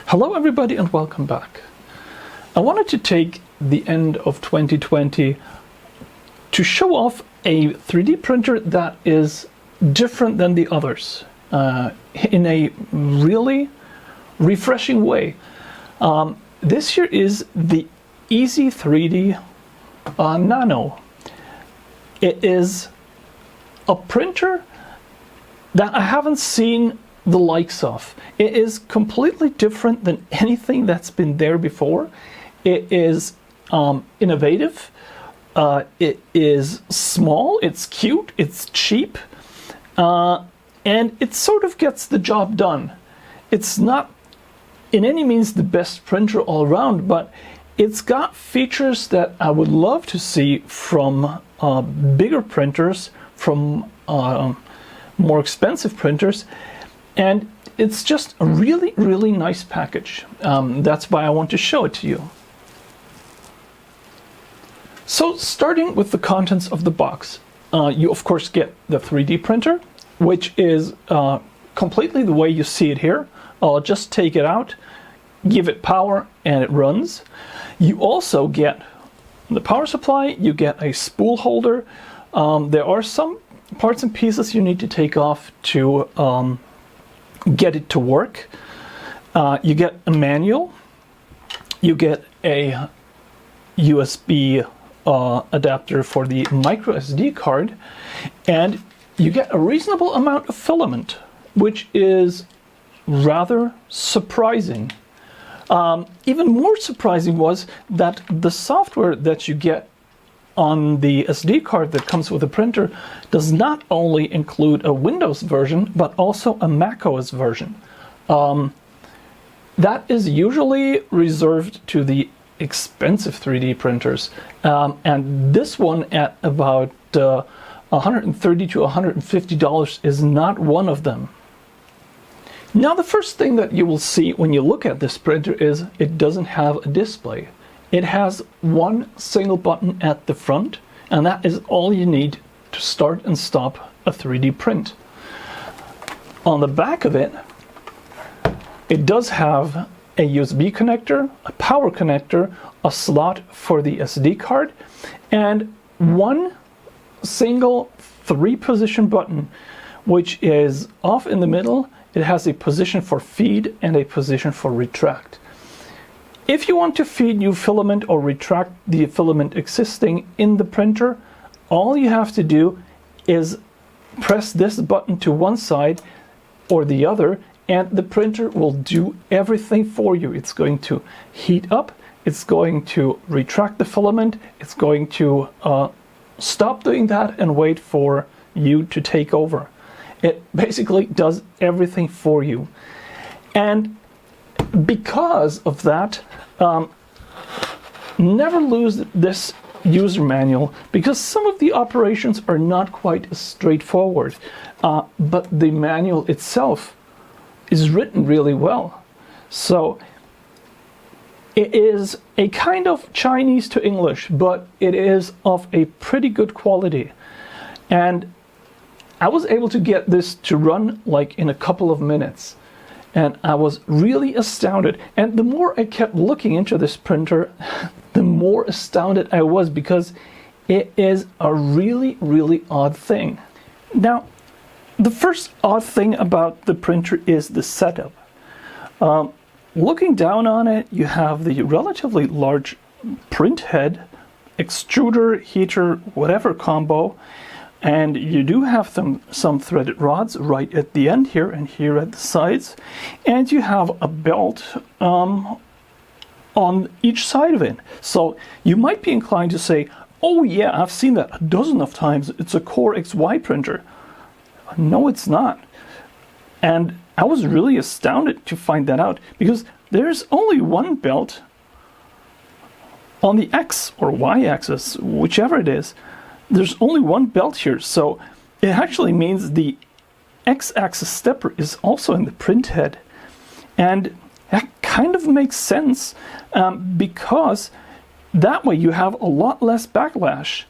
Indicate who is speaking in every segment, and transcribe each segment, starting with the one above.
Speaker 1: Hello everybody and welcome back. I wanted to take the end of 2020 to show off a 3D printer that is different than the others in a really refreshing way. This here is the EasyThreed Nano. It is a printer that I haven't seen the likes of. It is completely different than anything that's been there before. It is innovative. It is small, it's cute, it's cheap, and it sort of gets the job done. It's not in any means the best printer all around, but it's got features that I would love to see from bigger printers, from more expensive printers. And it's just a really, really nice package. That's why I want to show it to you. So starting with the contents of the box, you of course get the 3D printer, which is completely the way you see it here. I'll just take it out, give it power, and it runs. You also get the power supply, you get a spool holder. There are some parts and pieces you need to take off to get it to work. You get a manual, you get a USB adapter for the micro SD card, and you get a reasonable amount of filament, which is rather surprising. Even more surprising was that the software that you get on the SD card that comes with the printer does not only include a Windows version, but also a macOS version. That is usually reserved to the expensive 3D printers, and this one at about $130 to $150 is not one of them. Now, the first thing that you will see when you look at this printer is it doesn't have a display. It has one single button at the front, and that is all you need to start and stop a 3D print. On the back of it, it does have a USB connector, a power connector, a slot for the SD card, and one single 3-position button, which is off in the middle. It has a position for feed and a position for retract. If you want to feed new filament or retract the filament existing in the printer, all you have to do is press this button to one side or the other, and the printer will do everything for you. It's going to heat up, it's going to retract the filament, it's going to stop doing that and wait for you to take over. It basically does everything for you. And because of that, never lose this user manual, because some of the operations are not quite as straightforward, but the manual itself is written really well. So it is a kind of Chinese to English, but it is of a pretty good quality. And I was able to get this to run like in a couple of minutes. And I was really astounded. And the more I kept looking into this printer, the more astounded I was, because it is a really, really odd thing. Now, the first odd thing about the printer is the setup. Looking down on it, you have the relatively large print head, extruder, heater, whatever combo. And you do have some threaded rods right at the end here and here at the sides. And you have a belt on each side of it. So you might be inclined to say, oh yeah, I've seen that a dozen of times. It's a Core XY printer. No, it's not. And I was really astounded to find that out, because there's only one belt on the X or Y axis, whichever it is. There's only one belt here, so it actually means the X-axis stepper is also in the print head. And that kind of makes sense, because that way you have a lot less backlash.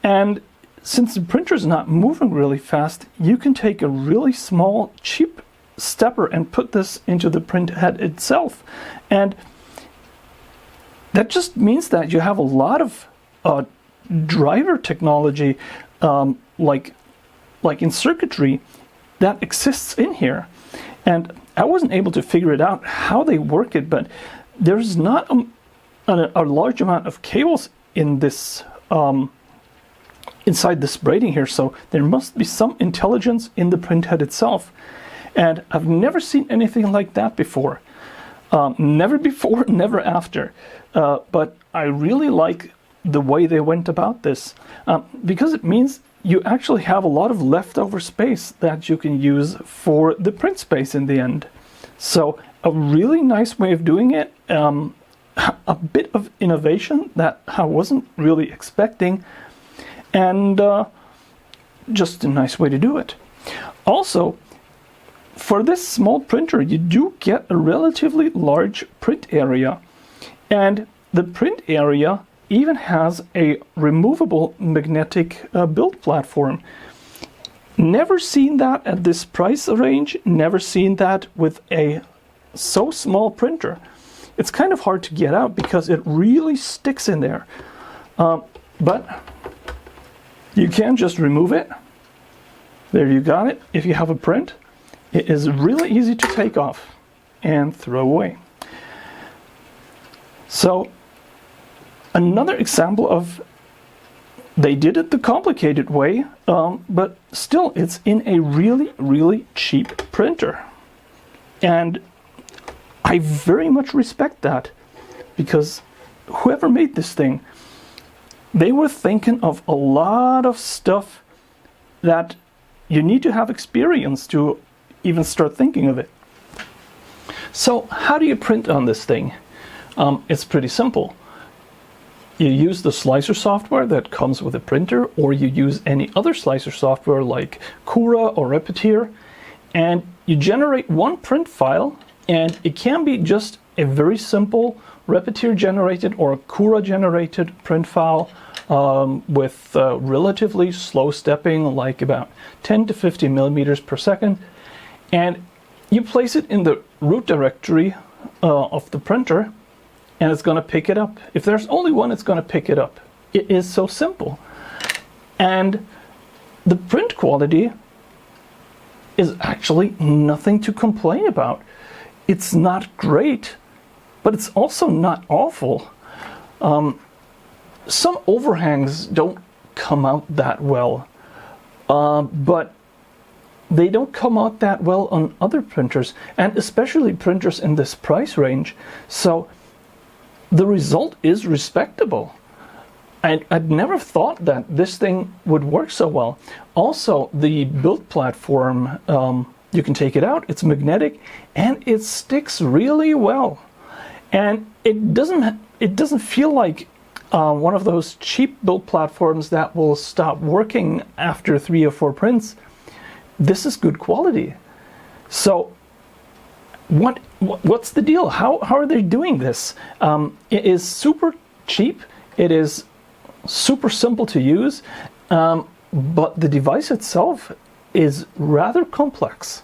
Speaker 1: And since the printer is not moving really fast, you can take a really small, cheap stepper and put this into the print head itself. And that just means that you have a lot of driver technology, like in circuitry, that exists in here. And I wasn't able to figure it out how they work it, but there's not a large amount of cables in this inside this braiding here, so there must be some intelligence in the print head itself. And I've never seen anything like that before. Never before, never after. But I really like the way they went about this, because it means you actually have a lot of leftover space that you can use for the print space in the end. So a really nice way of doing it, a bit of innovation that I wasn't really expecting, and just a nice way to do it. Also, for this small printer, you do get a relatively large print area, and the print area even has a removable magnetic build platform. Never seen that at this price range, never seen that with a so small printer. It's kind of hard to get out because it really sticks in there. But you can just remove it. There, you got it. If you have a print, it is really easy to take off and throw away. So another example of they did it the complicated way, but still it's in a really, really cheap printer. And I very much respect that, because whoever made this thing, they were thinking of a lot of stuff that you need to have experience to even start thinking of it. So how do you print on this thing? It's pretty simple. You use the slicer software that comes with a printer, or you use any other slicer software like Cura or Repetier, and you generate one print file, and it can be just a very simple Repetier generated or Cura generated print file with relatively slow stepping, like about 10 to 50 millimeters per second, and you place it in the root directory of the printer, and it's going to pick it up. If there's only one, it's going to pick it up. It is so simple. And the print quality is actually nothing to complain about. It's not great, but it's also not awful. Some overhangs don't come out that well, but they don't come out that well on other printers, and especially printers in this price range. So the result is respectable. I'd never thought that this thing would work so well. Also, the build platform, you can take it out, it's magnetic, and it sticks really well. And it doesn't feel like one of those cheap build platforms that will stop working after 3 or 4 prints. This is good quality. So what's the deal? How are they doing this? It is super cheap. It is super simple to use, but the device itself is rather complex.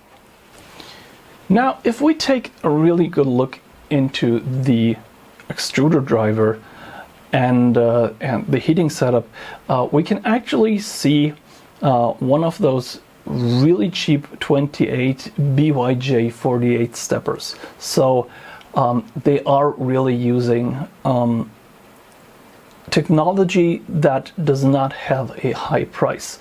Speaker 1: Now, if we take a really good look into the extruder driver and the heating setup, we can actually see one of those really cheap 28 BYJ 48 steppers. So they are really using technology that does not have a high price.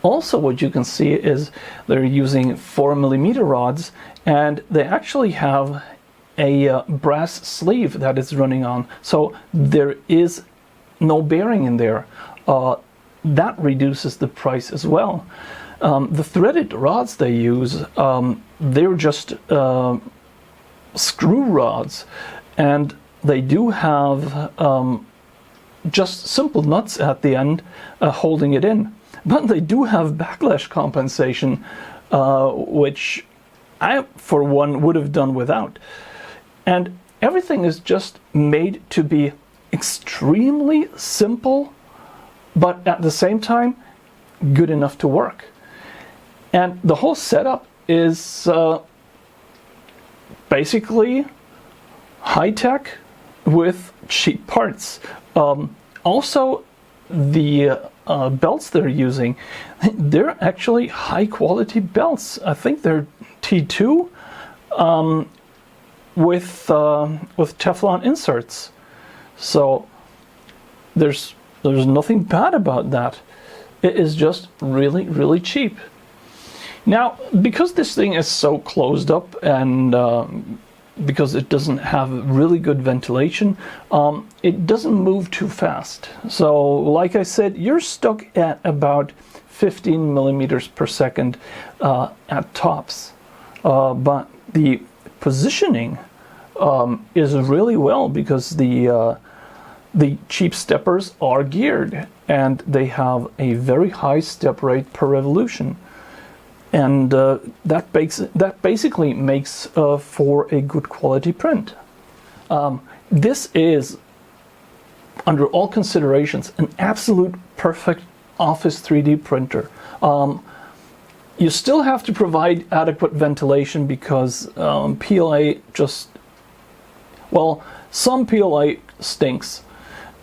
Speaker 1: Also, what you can see is they're using 4mm rods, and they actually have a brass sleeve that is running on, so there is no bearing in there. That reduces the price as well. The threaded rods they use, they're just screw rods, and they do have just simple nuts at the end holding it in. But they do have backlash compensation, which I, for one, would have done without. And everything is just made to be extremely simple, but at the same time, good enough to work. And the whole setup is basically high tech with cheap parts. Also, the belts they're using, they're actually high quality belts. I think they're T2 with Teflon inserts. So there's nothing bad about that. It is just really, really cheap. Now, because this thing is so closed up and because it doesn't have really good ventilation, it doesn't move too fast. So, like I said, you're stuck at about 15 millimeters per second at tops. But the positioning is really well, because the cheap steppers are geared and they have a very high step rate per revolution. And that basically makes for a good quality print. This is, under all considerations, an absolute perfect office 3D printer. You still have to provide adequate ventilation, because PLA just, well, some PLA stinks.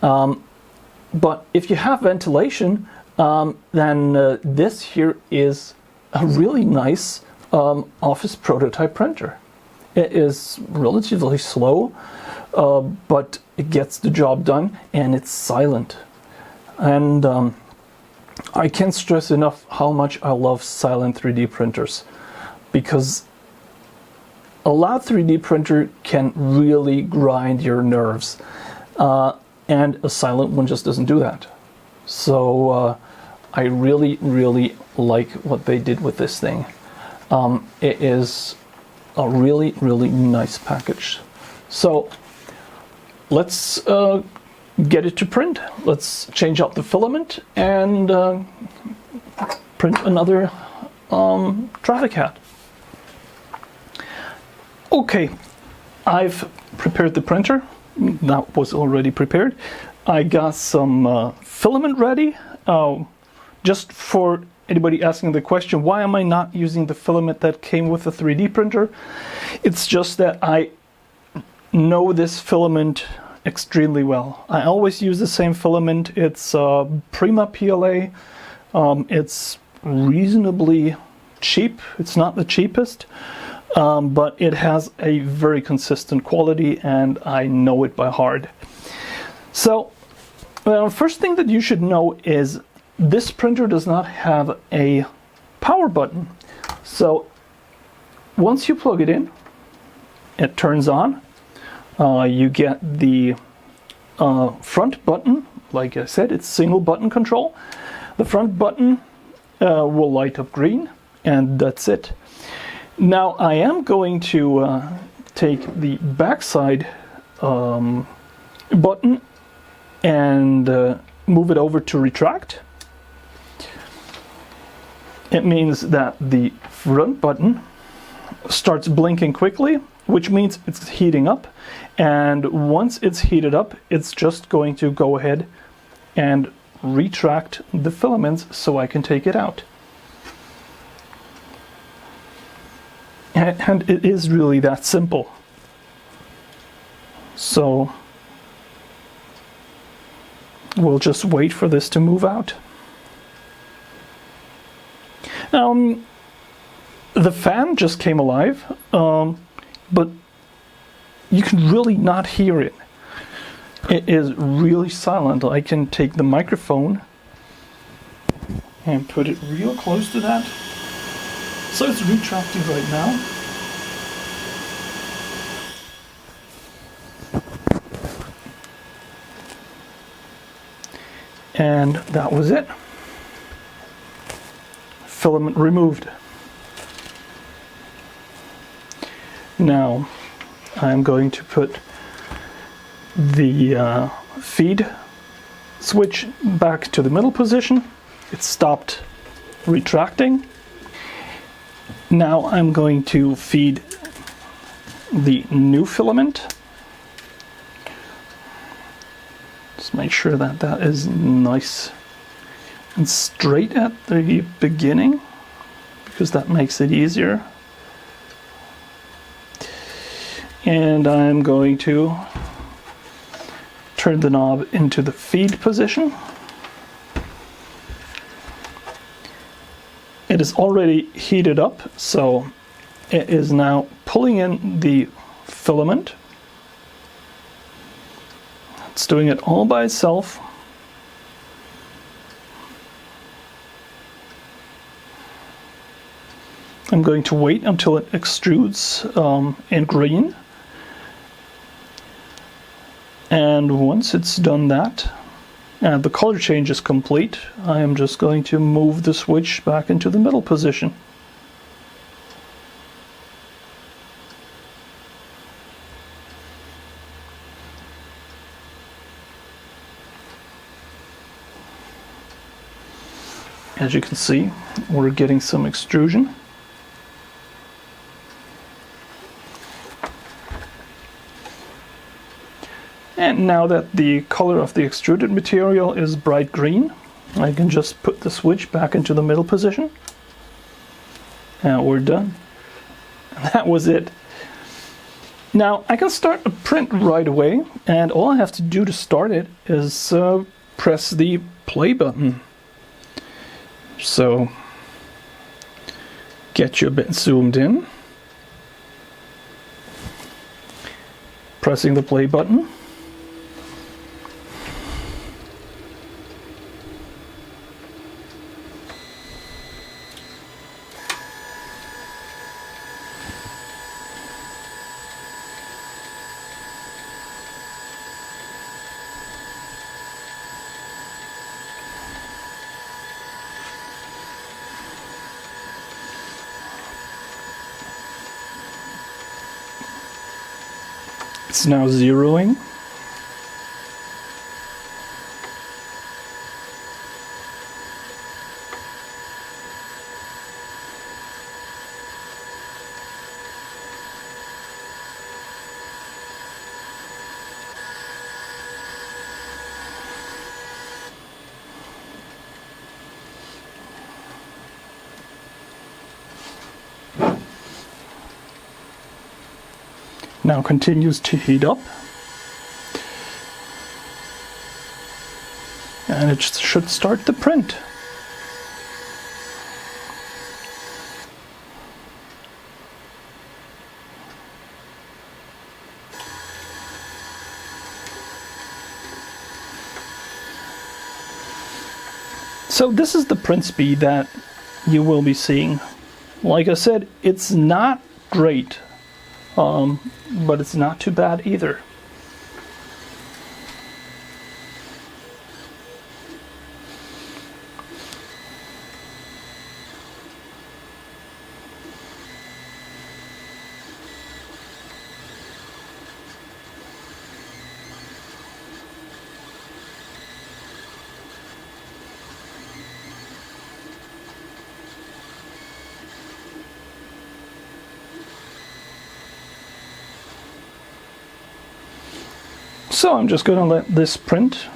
Speaker 1: But if you have ventilation, then this here is a really nice office prototype printer. It is relatively slow, but it gets the job done, and it's silent. And I can't stress enough how much I love silent 3D printers, because a loud 3D printer can really grind your nerves, and a silent one just doesn't do that. So I really, really like what they did with this thing. It is a really, really nice package. So let's get it to print. Let's change out the filament and print another traffic hat. Okay, I've prepared the printer. That was already prepared. I got some filament ready. Just for anybody asking the question, why am I not using the filament that came with the 3D printer? It's just that I know this filament extremely well. I always use the same filament. It's Prima PLA. It's reasonably cheap. It's not the cheapest, but it has a very consistent quality, and I know it by heart. So, first thing that you should know is this printer does not have a power button. So once you plug it in, it turns on. You get the front button. Like I said, it's single button control. The front button will light up green, and that's it. Now I am going to take the backside button and move it over to retract. It means that the front button starts blinking quickly, which means it's heating up. And once it's heated up, it's just going to go ahead and retract the filaments so I can take it out. And it is really that simple. So we'll just wait for this to move out. The fan just came alive, but you can really not hear it. It is really silent. I can take the microphone and put it real close to that. So it's retracting right now. And that was it. Filament removed. Now I'm going to put the feed switch back to the middle position. It stopped retracting. Now I'm going to feed the new filament. Just make sure that that is nice and straight at the beginning, because that makes it easier. and I'm going to turn the knob into the feed position. It is already heated up, so it is now pulling in the filament. It's doing it all by itself. I'm going to wait until it extrudes in green. And once it's done that, and the color change is complete, I am just going to move the switch back into the middle position. As you can see, we're getting some extrusion. And now that the color of the extruded material is bright green, I can just put the switch back into the middle position. And we're done. And that was it. Now I can start a print right away, and all I have to do to start it is press the play button. So get you a bit zoomed in. Pressing the play button. It's now zeroing. Now continues to heat up, and it should start the print. So this is the print speed that you will be seeing. Like I said, it's not great. But it's not too bad either. So I'm just going to let this print,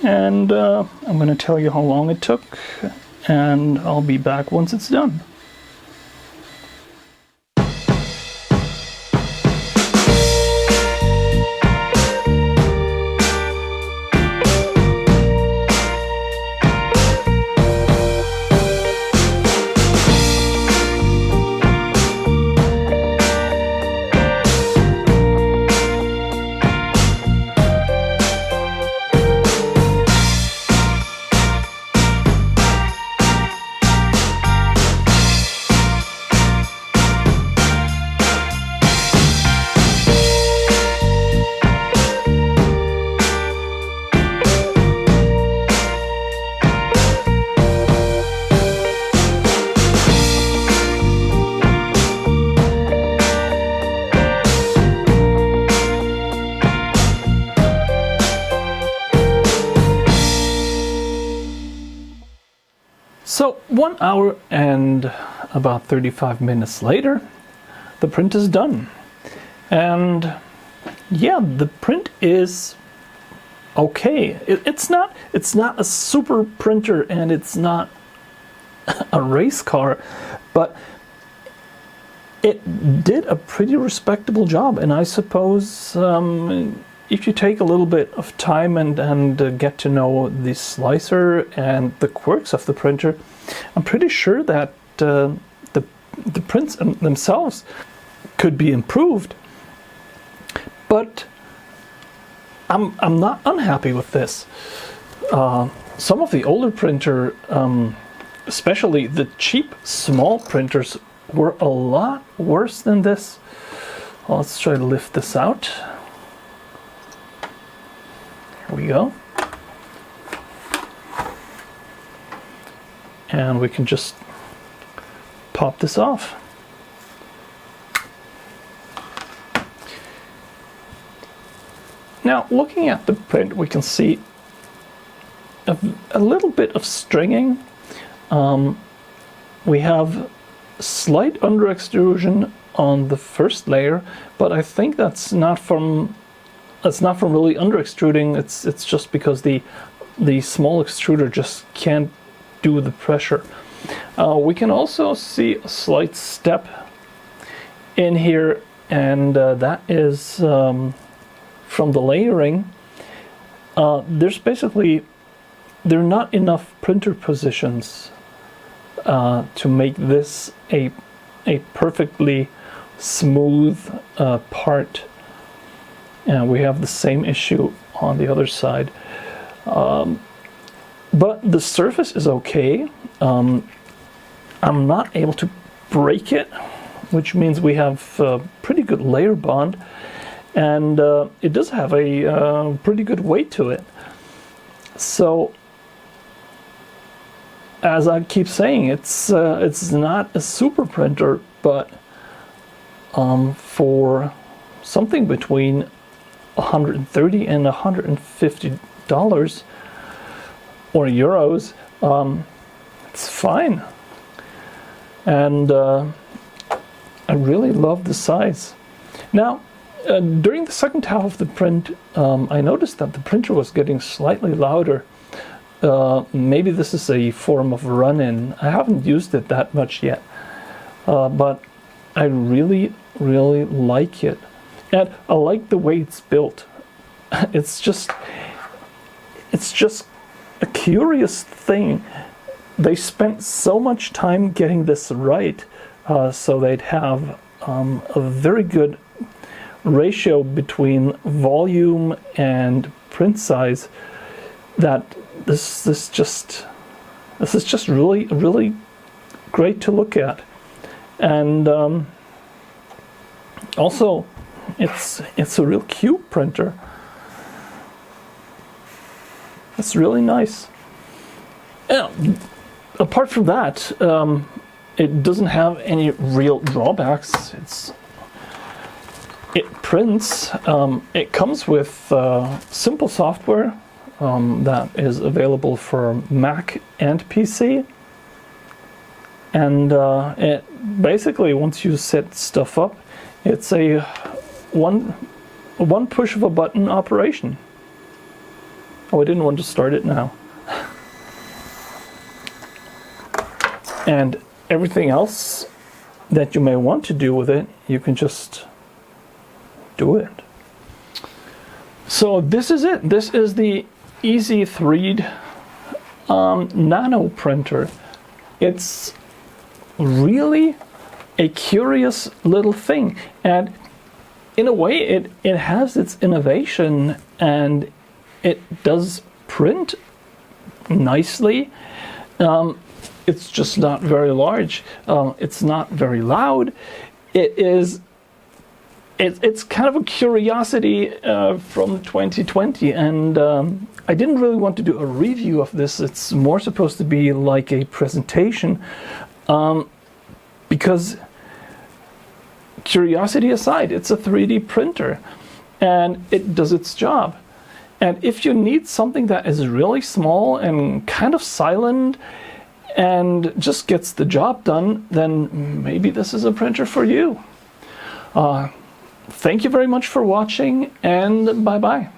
Speaker 1: and I'm going to tell you how long it took, and I'll be back once it's done. So 1 hour and about 35 minutes later, the print is done. And yeah, the print is okay. It's not a super printer, and it's not a race car, but it did a pretty respectable job, and I suppose if you take a little bit of time and get to know the slicer and the quirks of the printer, I'm pretty sure that the prints themselves could be improved. But I'm not unhappy with this. Some of the older printer, especially the cheap small printers, were a lot worse than this. Well, let's try to lift this out. Here we go. And we can just pop this off. Now, looking at the print, we can see a little bit of stringing. We have slight under extrusion on the first layer, but I think that's not from really under extruding. It's just because the small extruder just can't do the pressure. We can also see a slight step in here, and that is from the layering. There are not enough printer positions to make this a perfectly smooth part. And we have the same issue on the other side. But the surface is okay. I'm not able to break it, which means we have pretty good layer bond, and it does have a pretty good weight to it. So, as I keep saying, it's not a super printer, but for something between $130 and $150 or euros, it's fine. And I really love the size. Now, during the second half of the print, I noticed that the printer was getting slightly louder. Maybe this is a form of run-in. I haven't used it that much yet, but I really like it. And I like the way it's built. It's just a curious thing. They spent so much time getting this right, so they'd have a very good ratio between volume and print size, that this is just really great to look at. And also, it's a real cube printer. It's really nice. Apart from that, it doesn't have any real drawbacks. It prints. It comes with simple software that is available for Mac and PC. And it basically, once you set stuff up, it's a one push of a button operation. Oh, I didn't want to start it now. And everything else that you may want to do with it, you can just do it. So this is it. This is the EasyThreed Nano printer. It's really a curious little thing, and in a way it has its innovation, and it does print nicely. It's just not very large. It's not very loud. It's kind of a curiosity from 2020, and I didn't really want to do a review of this. It's more supposed to be like a presentation, because curiosity aside, it's a 3D printer and it does its job. And if you need something that is really small and kind of silent and just gets the job done, then maybe this is a printer for you. Thank you very much for watching, and bye-bye.